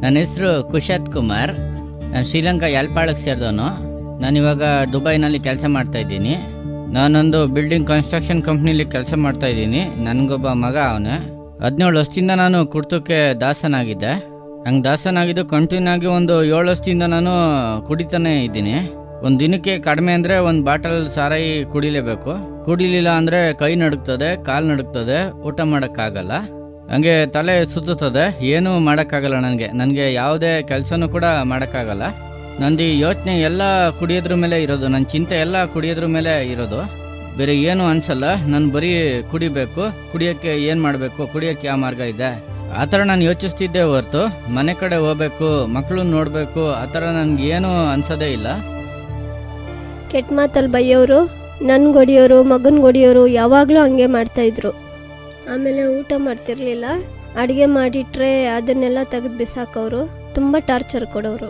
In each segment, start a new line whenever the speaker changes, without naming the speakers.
ನನ್ನ ಹೆಸರು ಕುಶಾತ್ ಕುಮಾರ್. ನಾನು ಶ್ರೀಲಂಕಾ ಯಾಲ್ಪಾಳಕ್ಕೆ ಸೇರಿದವನು. ನಾನಿವಾಗ ದುಬೈನಲ್ಲಿ ಕೆಲಸ ಮಾಡ್ತಾ ಇದ್ದೀನಿ. ನಾನೊಂದು ಬಿಲ್ಡಿಂಗ್ ಕನ್ಸ್ಟ್ರಕ್ಷನ್ ಕಂಪ್ನಿಲಿ ಕೆಲಸ ಮಾಡ್ತಾ ಇದ್ದೀನಿ. ನನಗೊಬ್ಬ ಮಗ ಅವನು. 17 ವರ್ಷದಿಂದ ನಾನು ಕುಡ್ತಕ್ಕೆ ದಾಸನಾಗಿದ್ದೆ. ಹಂಗೆ ದಾಸನಾಗಿದ್ದು ಕಂಟಿನ್ಯೂ ಆಗಿ ಒಂದು 7 ವರ್ಷದಿಂದ ನಾನು ಕುಡಿತಾನೆ ಇದ್ದೀನಿ. ಒಂದು ದಿನಕ್ಕೆ ಕಡಿಮೆ ಅಂದರೆ ಒಂದು ಬಾಟಲ್ ಸಾರಾಯಿ ಕುಡಿಲೇಬೇಕು. ಕುಡಿಲಿಲ್ಲ ಅಂದರೆ ಕೈ ನಡುಗ್ತದೆ, ಕಾಲು ನಡುಗ್ತದೆ, ಊಟ ಮಾಡೋಕ್ಕಾಗಲ್ಲ. ಹಂಗೆ ತಲೆ ಸುತ್ತುತ್ತದೆ, ಏನೂ ಮಾಡೋಕ್ಕಾಗಲ್ಲ. ನನಗೆ ಯಾವುದೇ ಕೆಲಸನೂ ಕೂಡ ಮಾಡೋಕ್ಕಾಗಲ್ಲ. ನಂದು ಯೋಚನೆ ಎಲ್ಲ ಕುಡಿಯೋದ್ರ ಮೇಲೆ ಇರೋದು, ನನ್ನ ಚಿಂತೆ ಎಲ್ಲ ಕುಡಿಯೋದ್ರ ಮೇಲೆ ಇರೋದು. ಬೇರೆ ಏನು ಅನ್ಸಲ್ಲ. ನಾನು ಬರೀ ಕುಡಿಬೇಕು, ಕುಡಿಯೋಕ್ಕೆ ಏನು ಮಾಡಬೇಕು, ಕುಡಿಯೋಕ್ಕೆ ಯಾವ ಮಾರ್ಗ ಇದೆ ಆ ಥರ ನಾನು ಯೋಚಿಸ್ತಿದ್ದೆ ಹೊರತು ಮನೆ ಕಡೆ ಹೋಗ್ಬೇಕು, ಮಕ್ಕಳನ್ನ ನೋಡಬೇಕು ಆ ಥರ ನನಗೇನು ಅನ್ಸೋದೇ ಇಲ್ಲ.
ಕೆಟ್ಟ ಮಾತಲ್ಲಿ ಬೈಯೋರು, ನನ್ಗೊಡಿಯೋರು, ಮಗನ್ಗೊಡಿಯೋರು ಯಾವಾಗಲೂ ಹಂಗೆ ಮಾಡ್ತಾಯಿದ್ರು. ಆಮೇಲೆ ಊಟ ಮಾಡ್ತಿರ್ಲಿಲ್ಲ. ಅಡುಗೆ ಮಾಡಿಟ್ರೆ ಅದನ್ನೆಲ್ಲ ತೆಗೆದು ಬಿಸಾಕೋರು. ತುಂಬ ಟಾರ್ಚರ್ ಕೊಡೋರು.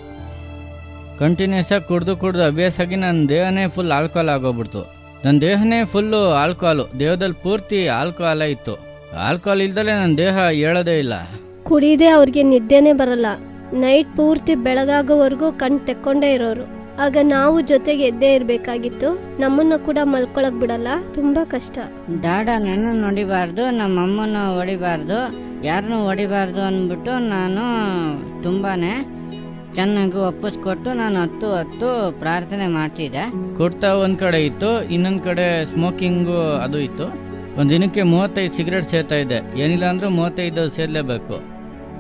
ಕಂಟಿನ್ಯೂಸ್ ಆಗಿ ಕುಡ್ದು ಅಭ್ಯಾಸ ಆಗಿ ನನ್ನ ದೇಹನೇ ಫುಲ್ ಆಲ್ಕೋಹಾಲ್ ಆಗೋಗ್ಬಿಡ್ತು. ನನ್ನ ದೇಹನೇ ಫುಲ್ಲು ಆಲ್ಕೋಹಾಲು, ದೇಹದಲ್ಲಿ ಪೂರ್ತಿ ಆಲ್ಕೋಹಾಲೇ ಇತ್ತು. ಆಲ್ಕೋಹಾಲ್ ಇಲ್ದಲೇ ನನ್ನ ದೇಹ ಹೇಳೋದೇ ಇಲ್ಲ.
ಕುಡಿದೇ ಅವ್ರಿಗೆ ನಿದ್ದೆನೇ ಬರಲ್ಲ. ನೈಟ್ ಪೂರ್ತಿ ಬೆಳಗಾಗೋವರೆಗೂ ಕಣ್ ತೆಕ್ಕೊಂಡೇ ಇರೋರು. ಆಗ ನಾವು ಜೊತೆಗೆ ಎದ್ದೇ ಇರಬೇಕಾಗಿತ್ತು. ನಮ್ಮನ್ನ ಕೂಡ ಮಲ್ಕೊಳಕ್ ಬಿಡಲ್ಲ. ತುಂಬಾ ಕಷ್ಟ.
ಡಾಡ ನನ್ನ ಹೊಡಿಬಾರ್ದು, ನಮ್ಮ ಅಮ್ಮನ ಹೊಡಿಬಾರ್ದು, ಯಾರನ್ನೂ ಹೊಡಿಬಾರ್ದು ಅಂದ್ಬಿಟ್ಟು ನಾನು ತುಂಬಾನೇ ಚೆನ್ನಾಗಿ ಒಪ್ಪಿಸ್ಕೊಟ್ಟು ನಾನು ಹತ್ತು ಪ್ರಾರ್ಥನೆ ಮಾಡ್ತಿದ್ದೆ.
ಕುಡ್ತಾ ಒಂದ್ ಕಡೆ ಇತ್ತು, ಇನ್ನೊಂದ್ ಕಡೆ ಸ್ಮೋಕಿಂಗು ಅದು ಇತ್ತು. ಒಂದ್ ದಿನಕ್ಕೆ 35 ಸಿಗರೇಟ್ ಸೇರ್ತಾ ಇದ್ದೆ. ಏನಿಲ್ಲ ಅಂದ್ರೂ 35 ಸೇರ್ಲೇಬೇಕು.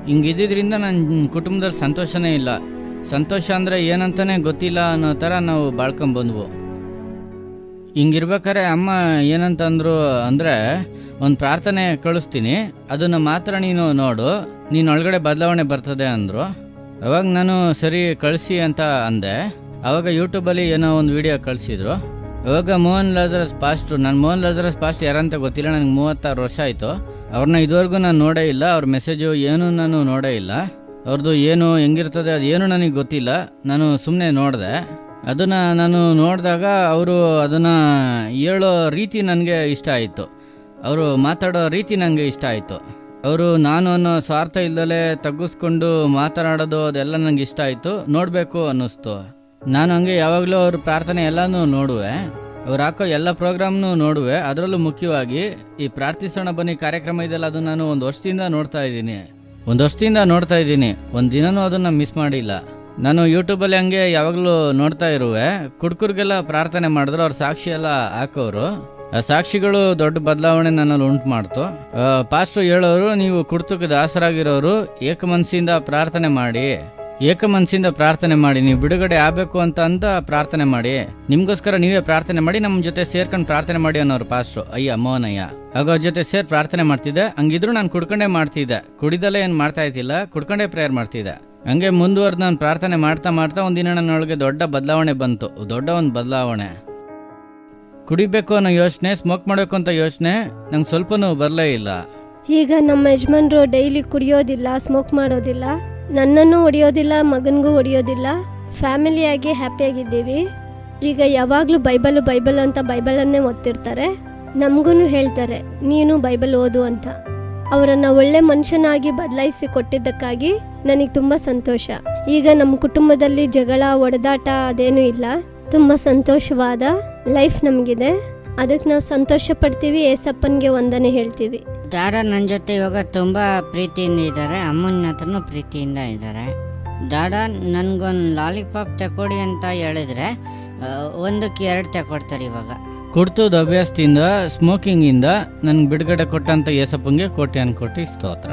ಹಿಂಗಿದ್ದಿದ್ರಿಂದ ನನ್ನ ಕುಟುಂಬದಲ್ಲಿ ಸಂತೋಷನೇ ಇಲ್ಲ. ಸಂತೋಷ ಅಂದ್ರೆ ಏನಂತಾನೆ ಗೊತ್ತಿಲ್ಲ ಅನ್ನೋ ಥರ ನಾವು ಬಾಳ್ಕೊಂಡ್ಬಂದ್ವು. ಹಿಂಗಿರ್ಬೇಕಾರೆ ಅಮ್ಮ ಏನಂತಂದ್ರು ಅಂದರೆ, ಒಂದು ಪ್ರಾರ್ಥನೆ ಕಳಿಸ್ತೀನಿ, ಅದನ್ನು ಮಾತ್ರ ನೀನು ನೋಡು, ನೀನು ಒಳಗಡೆ ಬದಲಾವಣೆ ಬರ್ತದೆ ಅಂದರು. ಅವಾಗ ನಾನು ಸರಿ ಕಳಿಸಿ ಅಂತ ಅಂದೆ. ಅವಾಗ ಯೂಟ್ಯೂಬಲ್ಲಿ ಏನೋ ಒಂದು ವಿಡಿಯೋ ಕಳಿಸಿದ್ರು. ಅವಾಗ ಮೋಹನ್ ಲಾಜರಸ್ ಪಾಸ್ಟ್ರು, ನಾನು ಮೋಹನ್ ಲಾಜರಸ್ ಪಾಸ್ಟ್ ಯಾರಂತ ಗೊತ್ತಿಲ್ಲ, ನನಗೆ 36 ವರ್ಷ ಆಯಿತು. ಅವ್ರನ್ನ ಇದುವರೆಗೂ ನಾನು ನೋಡೇ ಇಲ್ಲ. ಅವ್ರ ಮೆಸೇಜು ಏನೂ ನಾನು ನೋಡೇ ಇಲ್ಲ. ಅವ್ರದ್ದು ಏನು ಹೆಂಗಿರ್ತದೆ ಅದು ಏನು ನನಗೆ ಗೊತ್ತಿಲ್ಲ. ನಾನು ಸುಮ್ಮನೆ ನೋಡಿದೆ. ಅದನ್ನು ನಾನು ನೋಡಿದಾಗ ಅವರು ಅದನ್ನು ಹೇಳೋ ರೀತಿ ನನಗೆ ಇಷ್ಟ ಆಯಿತು. ಅವರು ಮಾತಾಡೋ ರೀತಿ ನನಗೆ ಇಷ್ಟ ಆಯಿತು. ಅವರು ನಾನು ಅನ್ನೋ ಸ್ವಾರ್ಥ ಇಲ್ಲದಲೇ ತಗ್ಗಿಸ್ಕೊಂಡು ಮಾತನಾಡೋದು ಅದೆಲ್ಲ ನನಗೆ ಇಷ್ಟ ಆಯಿತು. ನೋಡಬೇಕು ಅನ್ನಿಸ್ತು. ನಾನು ಹಂಗೆ ಯಾವಾಗಲೂ ಅವ್ರ ಪ್ರಾರ್ಥನೆ ಎಲ್ಲನೂ ನೋಡುವೆ, ಅವ್ರು ಹಾಕೋ ಎಲ್ಲ ಪ್ರೋಗ್ರಾಮ್ನು ನೋಡುವೆ. ಅದರಲ್ಲೂ ಮುಖ್ಯವಾಗಿ ಈ ಪ್ರಾರ್ಥಿಸೋಣ ಬನ್ನಿ ಕಾರ್ಯಕ್ರಮ ಇದೆಲ್ಲ, ಅದು ನಾನು 1 ವರ್ಷದಿಂದ ನೋಡ್ತಾ ಇದ್ದೀನಿ. ಒಂದು ದಿನನೂ ಅದನ್ನು ಮಿಸ್ ಮಾಡಿಲ್ಲ. ನಾನು ಯೂಟ್ಯೂಬಲ್ಲಿ ಹಂಗೆ ಯಾವಾಗಲೂ ನೋಡ್ತಾ ಇರುವೆ. ಕುಡ್ಕರಿಗೆಲ್ಲ ಪ್ರಾರ್ಥನೆ ಮಾಡಿದ್ರು, ಅವ್ರ ಸಾಕ್ಷಿ ಎಲ್ಲ ಹಾಕೋರು. ಆ ಸಾಕ್ಷಿಗಳು ದೊಡ್ಡ ಬದಲಾವಣೆ ನನ್ನಲ್ಲಿ ಉಂಟು ಮಾಡ್ತು. ಪಾಸ್ಟ್ರು ಹೇಳೋರು, ನೀವು ಕುಡ್ತಕ್ಕೆ ದಾಸರಾಗಿರೋರು ಏಕಮನಸ್ಸಿಂದ ಪ್ರಾರ್ಥನೆ ಮಾಡಿ, ನೀವು ಬಿಡುಗಡೆ ಆಗಬೇಕು ಅಂತ ಪ್ರಾರ್ಥನೆ ಮಾಡಿ, ನಿಮ್ಗೋಸ್ಕರ ನೀವೇ ಪ್ರಾರ್ಥನೆ ಮಾಡಿ, ನಮ್ಮ ಜೊತೆ ಸೇರ್ಕೊಂಡು ಪ್ರಾರ್ಥನೆ ಮಾಡಿ ಅನ್ನೋರು ಪಾಸ್ಟ್ರು. ಮೋಹನಯ್ಯ ಆಗ ಅವ್ರ ಜೊತೆ ಸೇರಿ ಪ್ರಾರ್ಥನೆ ಮಾಡ್ತಿದ್ದೆ. ಹಂಗಿದ್ರು ನಾನು ಕುಡ್ಕೊಂಡೇ ಮಾಡ್ತಿದ್ದೆ, ಕುಡಿದಲ್ಲೇ ಏನು ಮಾಡ್ತಾ ಇದ್ದಿಲ್ಲ, ಕುಡ್ಕೊಂಡೇ ಪ್ರೇಯರ್ ಮಾಡ್ತಿದ್ದೆ. ಹಂಗೆ ಮುಂದುವರೆದು ನಾನು ಪ್ರಾರ್ಥನೆ ಮಾಡ್ತಾ ಒಂದಿನ ನನ್ನೊಳಗೆ ದೊಡ್ಡ ಬದಲಾವಣೆ ಬಂತು. ದೊಡ್ಡ ಒಂದು ಬದಲಾವಣೆ. ಕುಡಿಬೇಕು ಅನ್ನೋ ಯೋಚನೆ, ಸ್ಮೋಕ್ ಮಾಡಬೇಕು ಅಂತ ಯೋಚನೆ ನಂಗೆ ಸ್ವಲ್ಪನೂ ಬರಲೇ ಇಲ್ಲ.
ಈಗ ನಮ್ಮ ಯಜಮಾನ್ರು ಡೈಲಿ ಕುಡಿಯೋದಿಲ್ಲ, ಸ್ಮೋಕ್ ಮಾಡೋದಿಲ್ಲ, ನನ್ನನ್ನು ಹೊಡಿಯೋದಿಲ್ಲ, ಮಗನಿಗೂ ಹೊಡಿಯೋದಿಲ್ಲ. ಫ್ಯಾಮಿಲಿಯಾಗಿ ಹ್ಯಾಪಿಯಾಗಿದ್ದೀವಿ. ಈಗ ಯಾವಾಗಲೂ ಬೈಬಲ್ ಅಂತ ಬೈಬಲನ್ನೇ ಓದ್ತಿರ್ತಾರೆ. ನಮಗೂ ಹೇಳ್ತಾರೆ ನೀನು ಬೈಬಲ್ ಓದು ಅಂತ. ಅವರನ್ನು ಒಳ್ಳೆ ಮನುಷ್ಯನಾಗಿ ಬದಲಾಯಿಸಿ ಕೊಟ್ಟಿದ್ದಕ್ಕಾಗಿ ನನಗೆ ತುಂಬ ಸಂತೋಷ. ಈಗ ನಮ್ಮ ಕುಟುಂಬದಲ್ಲಿ ಜಗಳ, ಹೊಡೆದಾಟ ಅದೇನೂ ಇಲ್ಲ. ತುಂಬ ಸಂತೋಷವಾದ ಲೈಫ್ ನಮಗಿದೆ. ಅದಕ್ಕೆ ನಾವು ಸಂತೋಷ ಪಡ್ತೀವಿ. ಏಸಪ್ಪನಿಗೆ ವಂದನೆ ಹೇಳ್ತೀವಿ.
ಡಾಡ ನನ್ನ ಜೊತೆ ಇವಾಗ ತುಂಬ ಪ್ರೀತಿಯಿಂದ ಇದ್ದಾರೆ. ಅಮ್ಮನ ಹತ್ರನೂ ಪ್ರೀತಿಯಿಂದ ಇದ್ದಾರೆ. ಡಾಡ ನನಗೊಂದು ಲಾಲಿಪಾಪ್ ತಗೊಡಿ ಅಂತ ಹೇಳಿದ್ರೆ 1ಕ್ಕೆ 2 ತಗೊಡ್ತಾರೆ. ಇವಾಗ
ಕುಡ್ತದ ಅಭ್ಯಾಸದಿಂದ, ಸ್ಮೋಕಿಂಗಿಂದ ನನ್ಗೆ ಬಿಡುಗಡೆ ಕೊಟ್ಟಂತ ಏಸಪ್ಪಂಗೆ ಕೋಟ್ಯಾನ್ ಕೋಟಿ ಸ್ತೋತ್ರ.